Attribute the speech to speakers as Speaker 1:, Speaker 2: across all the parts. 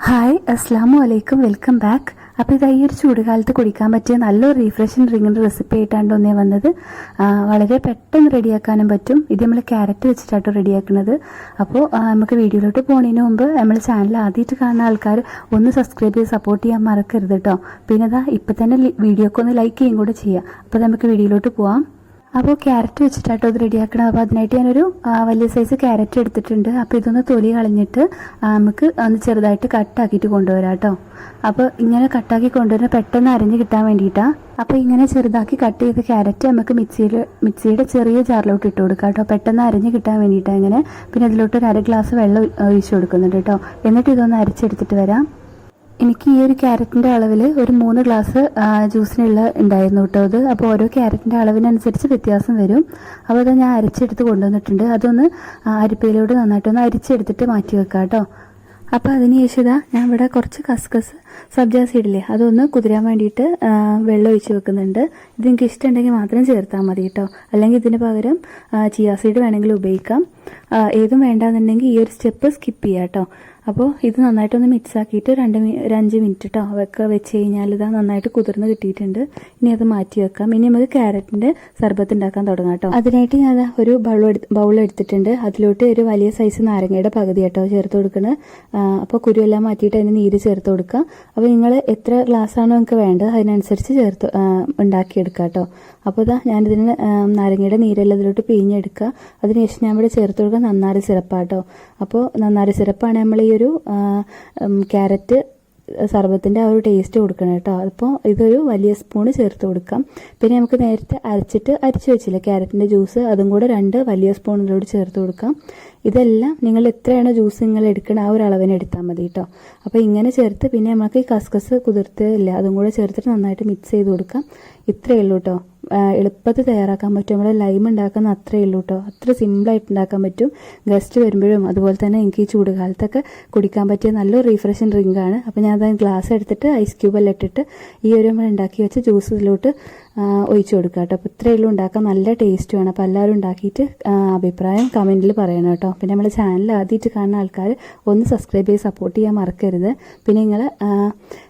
Speaker 1: Hi അസ്സാമു അലൈക്കും, welcome back. അപ്പോൾ ഇത് ഈ ഒരു ചൂടുകാലത്ത് കുടിക്കാൻ പറ്റിയ നല്ലൊരു റീഫ്രഷിംഗ് ഡ്രിങ്കിൻ്റെ റെസിപ്പി ആയിട്ടാണ് ഒന്നേ വന്നത്. വളരെ പെട്ടെന്ന് റെഡിയാക്കാനും പറ്റും. ഇത് നമ്മൾ ക്യാരറ്റ് വെച്ചിട്ടാട്ടോ റെഡിയാക്കുന്നത്. അപ്പോൾ നമുക്ക് വീഡിയോയിലോട്ട് പോകുന്നതിന് മുമ്പ് നമ്മൾ ചാനൽ ആദ്യമായിട്ട് കാണുന്ന ആൾക്കാർ ഒന്ന് സബ്സ്ക്രൈബ് ചെയ്ത് സപ്പോർട്ട് ചെയ്യാൻ മറക്കരുത് കേട്ടോ. പിന്നെ അതാ ഇപ്പം തന്നെ വീഡിയോക്ക് ഒന്ന് ലൈക്ക് ചെയ്യും കൂടെ ചെയ്യാം. അപ്പോൾ നമുക്ക് വീഡിയോയിലോട്ട് പോവാം. അപ്പോൾ ക്യാരറ്റ് വെച്ചിട്ടാട്ടോ ഇത് റെഡിയാക്കണം. അപ്പോൾ അതിനായിട്ട് ഞാനൊരു വലിയ സൈസ് ക്യാരറ്റ് എടുത്തിട്ടുണ്ട്. അപ്പോൾ ഇതൊന്ന് തൊലി കളഞ്ഞിട്ട് നമുക്ക് ഒന്ന് ചെറുതായിട്ട് കട്ടാക്കിയിട്ട് കൊണ്ടുവരാം കേട്ടോ. അപ്പോൾ ഇങ്ങനെ കട്ടാക്കി കൊണ്ടുവരാൻ പെട്ടെന്ന് അരിഞ്ഞ് കിട്ടാൻ വേണ്ടിയിട്ടാണ്. അപ്പോൾ ഇങ്ങനെ ചെറുതാക്കി കട്ട് ചെയ്ത ക്യാരറ്റ് നമുക്ക് മിക്സിയുടെ ചെറിയ ജാറിലോട്ട് ഇട്ട് കൊടുക്കാം കേട്ടോ, പെട്ടെന്ന് അരിഞ്ഞ് കിട്ടാൻ വേണ്ടിയിട്ടാണ് ഇങ്ങനെ. പിന്നെ അതിലോട്ട് ഒരു 1/2 ഗ്ലാസ് വെള്ളം ഒഴിച്ച് കൊടുക്കുന്നുണ്ട് കേട്ടോ. എന്നിട്ട് ഇതൊന്ന് അരച്ചെടുത്തിട്ട് വരാം. എനിക്ക് ഈ ഒരു ക്യാരറ്റിൻ്റെ അളവിൽ ഒരു 3 ഗ്ലാസ് ജ്യൂസിനുള്ള ഉണ്ടായിരുന്നു കേട്ടോ അത്. അപ്പോൾ ഓരോ ക്യാരറ്റിൻ്റെ അളവിനനുസരിച്ച് വ്യത്യാസം വരും. അപ്പോൾ അത് ഞാൻ അരച്ചെടുത്ത് കൊണ്ടുവന്നിട്ടുണ്ട്. അതൊന്ന് അരിപ്പയിലോട്ട് നന്നായിട്ടൊന്ന് അരിച്ചെടുത്തിട്ട് മാറ്റി വെക്കാം കേട്ടോ. അപ്പോൾ അതിന് ശേഷം ഞാൻ ഇവിടെ കുറച്ച് കസ്കസ് സബ്ജ സീഡില്ലേ അതൊന്ന് കുതിരാൻ വേണ്ടിയിട്ട് വെള്ളം ഒഴിച്ച് വെക്കുന്നുണ്ട്. ഇത് നിങ്ങൾക്ക് ഇഷ്ടമുണ്ടെങ്കിൽ മാത്രം ചേർത്താൽ മതി കേട്ടോ, അല്ലെങ്കിൽ ഇതിന് പകരം ചിയ സീഡ് വേണമെങ്കിൽ ഉപയോഗിക്കാം. ഏതും വേണ്ടാന്നുണ്ടെങ്കിൽ ഈ ഒരു സ്റ്റെപ്പ് സ്കിപ്പ് ചെയ്യാം കേട്ടോ. അപ്പോൾ ഇത് നന്നായിട്ടൊന്ന് മിക്സ് ആക്കിയിട്ട് ഒരു 5 മിനിറ്റ് കേട്ടോ വെച്ച് കഴിഞ്ഞാൽ ഇതാ നന്നായിട്ട് കുതിർന്ന് കിട്ടിയിട്ടുണ്ട്. ഇനി അത് മാറ്റി വെക്കാം. ഇനി നമുക്ക് ക്യാരറ്റിൻ്റെ സർബത്ത് ഉണ്ടാക്കാൻ തുടങ്ങാം കേട്ടോ. അതിനായിട്ട് ഞാൻ ഒരു ബൗൾ എടുത്തിട്ടുണ്ട്. അതിലോട്ട് ഒരു വലിയ സൈസ് നാരങ്ങയുടെ പകുതി കേട്ടോ ചേർത്ത് കൊടുക്കുന്നത്. അപ്പോൾ കുരുവെല്ലാം മാറ്റിയിട്ട് അതിന് നീര് ചേർത്ത് കൊടുക്കുക. അപ്പോൾ നിങ്ങൾ എത്ര ഗ്ലാസ്സാണോ നിങ്ങൾക്ക് വേണ്ടത് അതിനനുസരിച്ച് ഉണ്ടാക്കിയെടുക്കുക കേട്ടോ. അപ്പോൾ ഇതാ ഞാനിതിന് നാരങ്ങയുടെ നീരെല്ലാം ഇതിലോട്ട് പിഴിഞ്ഞെടുക്കുക. അതിനുശേഷം ഞാൻ ഇവിടെ ചേർത്ത് കൊടുക്കുക നന്നാരി സിറപ്പാട്ടോ. അപ്പോൾ നന്നാരി സിറപ്പാണ് നമ്മൾ ഈ ഒരു ക്യാരറ്റ് സർബത്തിൻ്റെ ആ ഒരു ടേസ്റ്റ് കൊടുക്കണം കേട്ടോ. അപ്പോൾ ഇതൊരു വലിയ സ്പൂണ് ചേർത്ത് കൊടുക്കാം. പിന്നെ നമുക്ക് നേരത്തെ അരിച്ച് വെച്ചില്ല ക്യാരറ്റിൻ്റെ ജ്യൂസ്, അതും കൂടെ 2 വലിയ സ്പൂണിലോട്ട് ചേർത്ത് കൊടുക്കാം. ഇതെല്ലാം നിങ്ങൾ എത്രയാണോ ജ്യൂസ് നിങ്ങൾ എടുക്കണം ആ ഒരു അളവിന് എടുത്താൽ മതി കേട്ടോ. അപ്പോൾ ഇങ്ങനെ ചേർത്ത് പിന്നെ നമുക്ക് ഈ കസ്കസ് കുതിർത്തില്ല അതും കൂടെ ചേർത്തിട്ട് നന്നായിട്ട് മിക്സ് ചെയ്ത് കൊടുക്കാം. ഇത്രയേ ഉള്ളൂ കേട്ടോ. എളുപ്പത്തിൽ തയ്യാറാക്കാൻ പറ്റും. നമ്മൾ ലൈം ഉണ്ടാക്കുന്ന അത്രയേ ഉള്ളൂ കേട്ടോ. അത്ര സിമ്പിളായിട്ട് ഉണ്ടാക്കാൻ പറ്റും. ഗസ്റ്റ് വരുമ്പോഴും അതുപോലെ തന്നെ എനിക്ക് ഈ ചൂടുകാലത്തൊക്കെ കുടിക്കാൻ പറ്റിയ നല്ലൊരു റീഫ്രഷിംഗ് ഡ്രിങ്കാണ്. അപ്പോൾ ഞാൻ അത് ഗ്ലാസ് എടുത്തിട്ട് ഐസ് ക്യൂബെല്ലാം ഇട്ടിട്ട് ഈ ഒരു നമ്മൾ ഉണ്ടാക്കി വെച്ച ജ്യൂസ് ഇതിലോട്ട് ഒഴിച്ചു കൊടുക്കുക കേട്ടോ. അപ്പോൾ ഇത്രയേ ഉള്ളൂ, ഉണ്ടാക്കാൻ നല്ല ടേസ്റ്റുമാണ്. അപ്പോൾ എല്ലാവരും ഉണ്ടാക്കിയിട്ട് അഭിപ്രായം കമൻറ്റിൽ പറയണം കേട്ടോ. പിന്നെ നമ്മുടെ ചാനൽ ആദ്യമായിട്ട് കാണുന്ന ആൾക്കാർ ഒന്ന് സബ്സ്ക്രൈബ് ചെയ്ത് സപ്പോർട്ട് ചെയ്യാൻ മറക്കരുത്. പിന്നെ നിങ്ങൾ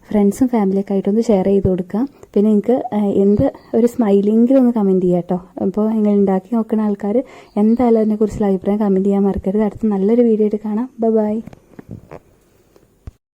Speaker 1: ഫ്രണ്ട്സും ഫാമിലിയൊക്കെ ആയിട്ടൊന്ന് ഷെയർ ചെയ്ത് കൊടുക്കാം. പിന്നെ നിങ്ങൾക്ക് എന്ത് ഒരു സ്മൈലിംഗിൽ ഒന്ന് കമൻറ്റ് ചെയ്യാം കേട്ടോ. അപ്പോൾ നിങ്ങൾ ഉണ്ടാക്കി നോക്കുന്ന ആൾക്കാർ എന്തായാലും അതിനെക്കുറിച്ചുള്ള അഭിപ്രായം കമൻറ്റ് ചെയ്യാൻ മറക്കരുത്. അടുത്ത നല്ലൊരു വീഡിയോ ആയിട്ട് കാണാം. ബൈ.